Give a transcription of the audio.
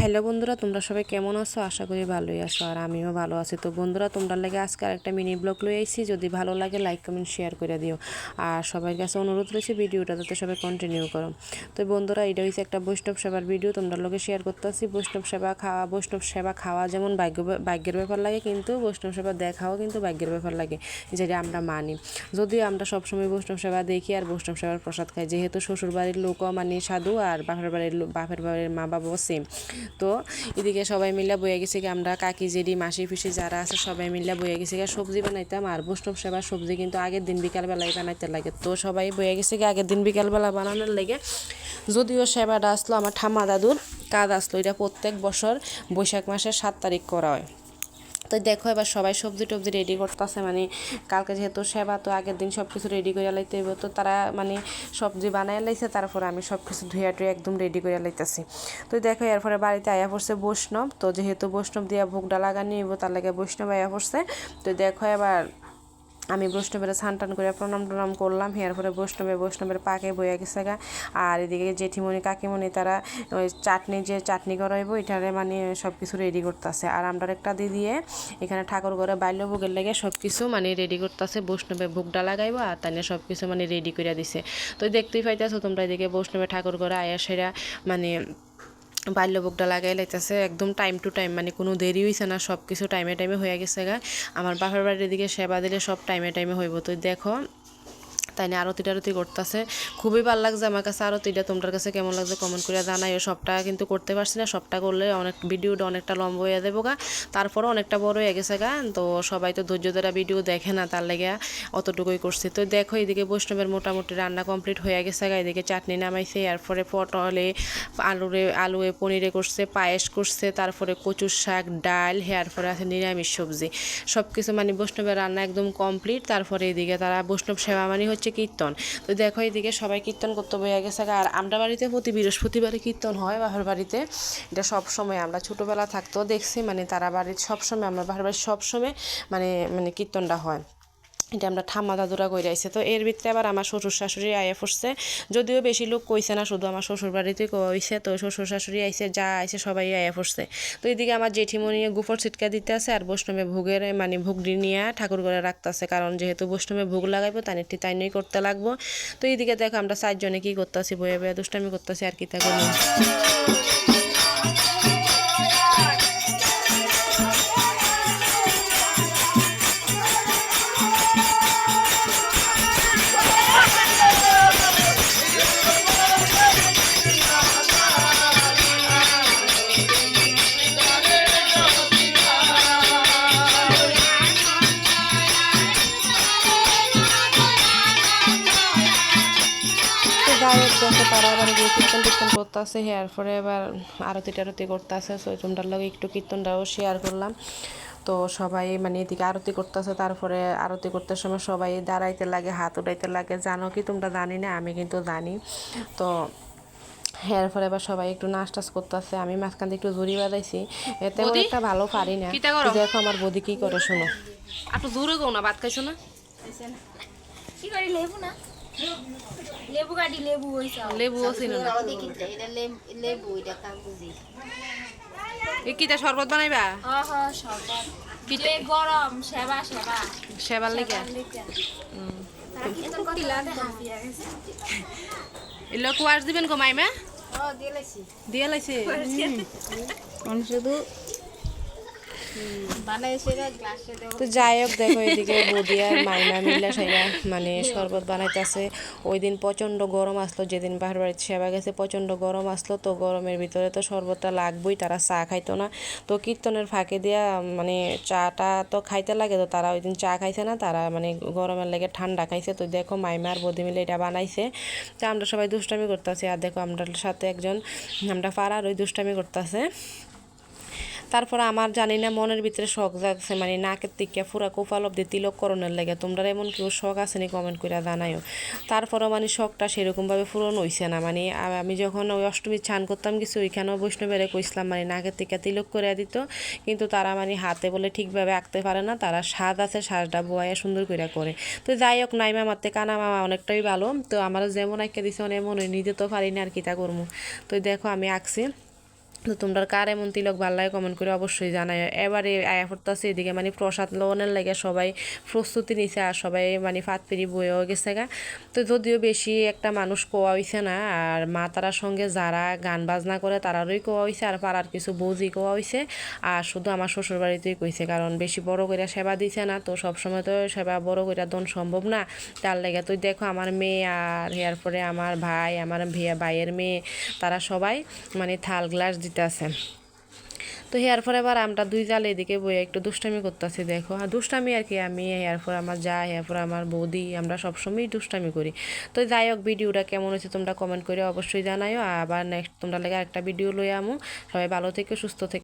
Hello বন্ধুরা, তোমরা সবাই কেমন আছো? আশা করি ভালোই আছো, আর আমিও ভালো আছি। তো বন্ধুরা, তোমরা লাগে আজকে আরেকটা মিনি ব্লগ লয়ে আইছি। যদি ভালো লাগে লাইক কমেন্ট শেয়ার করে দিও, আর সবার কাছে অনুরোধ রয়েছে ভিডিওটা যাতে সবাই কন্টিনিউ করো। তো বন্ধুরা, এটা হচ্ছে একটা বৈষ্ণব সেবার ভিডিও, তোমরা লগে শেয়ার করতেছি। বৈষ্ণব সেবা খাওয়া যেমন ভাগ্যের ব্যাপার লাগে, কিন্তু বৈষ্ণব সেবা দেখাও কিন্তু ভাগ্যের ব্যাপার লাগে, যেটা আমরা মানি। যদিও আমরা সবসময় বৈষ্ণব সেবা দেখি আর বৈষ্ণব সেবার প্রসাদ খাই, যেহেতু শ্বশুর বাড়ির লোকও মানে সাধু আর বাপের বাড়ির মা বাবাও সেম। তো এদিকে সবাই মিলে বয়ে গেছে কি, আমরা কাকি জেডি মাসি পিসি যারা আছে সবাই মিলে বয়ে গেছে কি সবজি বানাইতাম। আর বৈষ্ণব সেবার সবজি কিন্তু আগের দিন বিকালবেলায় বানাইতে লাগে, তো সবাই বয়ে গেছে কি আগের দিন বিকালবেলা বানানোর লেগে। যদিও সেবাটা আসলো আমার ঠাম্মা দাদুর কাজ আসলো, এটা প্রত্যেক বছর বৈশাখ মাসের 7 তারিখ করা হয়। তো দেখো এবার সবাই সবজি টবজি রেডি করতেছে, মানে কালকে যেহেতু সেবা, তো আগের দিন সব কিছু রেডি করে লাইতে হইব। তো তারা মানে সবজি বানাই লাইছে, তারপরে আমি সব কিছু ধুয়ে টুয়ে একদম রেডি করে লাইতেছি। তো দেখো এরপরে বাড়িতে আয়া পড়ছে বৈষ্ণব, তো যেহেতু বৈষ্ণব দিয়া ভোগটা লাগানি হইব, তার লাগে বৈষ্ণব আয়া পড়ছে। তো দেখো এবার আমি বৈষ্ণবের স্নান টান করে প্রণাম টনাম করলাম। এরপরে বৈষ্ণবের পাকে বইয়া গেছে গা। আর এদিকে জেঠিমণি কাকিমণি তারা ওই চাটনি করাইব, এটারে মানে সব কিছু রেডি করতেছে। আর আমরা একটা দিয়ে এখানে ঠাকুর ঘরে বাল্য ভোগের লেগে সব কিছু মানে রেডি করতেছে। বৈষ্ণবের ভোগটা লাগাইব আর তাই সব কিছু মানে রেডি করে দিছে। তো দেখতেই পাইতেছো তোমরা, এদিকে বৈষ্ণবের ঠাকুর ঘরে আয়া সেরা মানে বাল্যভোগটা লাগাই লাইতেছে একদম টাইম টু টাইম, মানে কোনো দেরি হয়েছে না, সব কিছু টাইমে টাইমে হয়ে গেছে গা। আমার বাপের বাড়ির দিকে সেবা দিলে সব টাইমে টাইমে হইব। তো দেখো তাই না আরতি করতেছে, খুবই ভালো লাগছে আমার কাছে আরতিটা। তোমার কাছে কেমন লাগছে কমেন্ট করে জানাইও। সবটা কিন্তু করতে পারছি না, সবটা করলে ভিডিওটা অনেকটা লম্বা হয়ে দেবো গা, তারপরে অনেকটা বড় হয়ে গেছে গা। তো সবাই তো ধৈর্য ধরা ভিডিও দেখে না, তার লেগে অতটুকুই করছি। তো দেখো এদিকে বৈষ্ণবের মোটামুটি রান্না কমপ্লিট হয়ে গেছে গা। এদিকে চাটনি নামাইছে, এরপরে পটলে আলুয়ে পনিরে করছে, পায়েস করছে, তারপরে কচুর শাক, ডাল, এরপরে আছে নিরামিষ সবজি, সব কিছু মানে বৈষ্ণবের রান্না একদম কমপ্লিট। তারপরে এদিকে তারা বৈষ্ণব সেবা মানে হচ্ছে কীর্তন। তো দেখো এদিকে সবাই কীর্তন করতে বয়ে গেছে। আর আমরা বাড়িতে প্রতি বৃহস্পতিবারে কীর্তন হয় বাপের বাড়িতে, এটা সবসময় আমরা ছোটোবেলা থাকতেও দেখছি, মানে তারা বাড়ির সবসময়, আমার বাপের বাড়ির সবসময় মানে মানে কীর্তনটা হয়, এটা আমরা ঠাম্মা দাদুরা কইরা আইছে। তো এর ভিতরে আবার আমার শ্বশুর শাশুড়ি আয়া পড়ছে, যদিও বেশি লোক কইছে না, শুধু আমার শ্বশুর বাড়িতে কইছে। তো শ্বশুর শাশুড়ি আইছে, যা আইছে সবাই আয়া পড়ছে। তো এদিকে আমার জেঠিমণি গোপর ছিটকা দিতে আছে, আর বৈষ্ণবে ভোগের মানে ভোগ নিয়ে ঠাকুর ঘরে রাখতেছে, কারণ যেহেতু বৈষ্ণবে ভোগ লাগাইবো তাই নিয়ে করতে লাগবো। তো এইদিকে দেখো আমরা 4 জনে কি করতেছি, বয়ে বয়ে দুষ্টামি করতেছি আর কি তা করবো। গায়ক দেখো তারা আবার গিয়ে কীর্তন করতেছে, এরপরে এবার আরতি করতেছে। সো তোমরার লগে একটু কীর্তনটাও শেয়ার করলাম। তো সবাই মানে এদিকে আরতি করতেছে, তারপরে আরতি করতে সময় সবাই দাঁড়াইতে লাগে, হাত উঠাইতে লাগে। জানো কি তোমরা? জানি না, আমি কিন্তু জানি। তো এরপরে এবার সবাই একটু নাচ টাচ করতেছে, আমি মাঝখান দিয়ে একটু জুড়ি বাজাইছি, তেমন একটা ভালো পারি না। দেখো আমার বৌদি কি করে শোনো। একটু দূরে গো না, ভাত খাইছো না? কি করি লেবু না, লেবু কাটি, লেবু ছিল না, এটা লেবু, এটা কাগজি। কিটা শরবত বানাইবা? শরবত কিটা গরম সেবার লেগে এলো কুয়াশ দিবেন গো মাইমা? দিয়ে লাইছে শুধু। তো যাই হোক, দেখো এদিকে বৌদি আর মাইমা মিল্লা সাইরা মানে শরবত বানাইতেছে। ওই দিন প্রচণ্ড গরম আসলো, যেদিন বাহার বাড়িতে সেবা গেছে প্রচণ্ড গরম আসলো। তো গরমের ভিতরে তো শরবতটা লাগবেই, তারা চা খাইতো না। তো কীর্তনের ফাঁকে দিয়া মানে চাটা তো খাইতে লাগে, তো তারা ওই দিন চা খাইছে না, তারা মানে গরমের লেগে ঠান্ডা খাইছে। তো দেখো মাইমা আর বৌদি মিলে এটা বানাইছে। তো আমরা সবাই দুষ্টামি করতেছি, আর দেখো আমরা সাথে একজন আমরা পাড়ার ওই দুষ্টামি করতেছে। তারপর আমার জানি না মনের ভিতরে শখ জাগছে, মানে নাকের থেকে পুরা কপাল অব্দি তিলক করণের লেগে। তোমরা এমন কেউ শখ আছে নি কমেন্ট করে জানাইও। তারপরও মানে শখটা সেরকমভাবে পূরণ হইছে না। মানে আমি যখন ওই অষ্টমীর ছান করতাম কিছু, ওইখানেও বৈষ্ণবেরে কইছিলাম মানে নাকের থেকে তিলক করে দিত, কিন্তু তারা মানে হাতে বলে ঠিকভাবে আঁকতে পারে না, তারা সাজ আছে, সাজটা বোয়া সুন্দর করে করে। তো যাই হোক, নাইমা মারতে কানা মামা অনেকটাই ভালো। তো আমার যেমন আঁকে দিছে এমন নিজে তো পারি না আর কি তা করবো। তো দেখো আমি আঁকছি, তো তোমরা কার এমন তিলক ভাল লাগে কমেন্ট করে অবশ্যই জানাই। এবারে আয়া পড়তেছে এদিকে মানে প্রসাদ লওয়ানোর লাগে সবাই প্রস্তুতি নিছে আর সবাই মানে ফাতপিরি বয়েও গেছে গা। তো যদিও বেশি একটা মানুষ কোয়া হইছে না, আর মা তারার সঙ্গে যারা গান বাজনা করে তারারই কোয়া হইছে, আর পাড়ার কিছু বৌজি কোয়া হইছে, আর শুধু আমার শ্বশুর বাড়িতেই কইছে, কারণ বেশি বড় করে সেবা দিছে না, তো সবসময় তো সেবা বড় করে দন সম্ভব না। তার লেগে তুই দেখো আমার মেয়ে আর এরপরে আমার ভাই, আমার ভাইয়ের মেয়ে, তারা সবাই মানে থাল গ্লাস দিতে আছে। তো হেয়ার পরে আবার আমরা দুই জাল এদিকে বইয়ে একটু দুষ্টামি করতেছি, দেখো আর দুষ্টামি আর কি, আমি হেয়ার পর আমার যা হেয়ার পর আমার বৌদি, আমরা সবসময়ই দুষ্টামি করি। তো যাই হোক, ভিডিওটা কেমন হয়েছে তোমরা কমেন্ট করে অবশ্যই জানাইও। আবার নেক্সট তোমরা লেগে একটা ভিডিও লই আমু। সবাই ভালো থেকে সুস্থ থেকে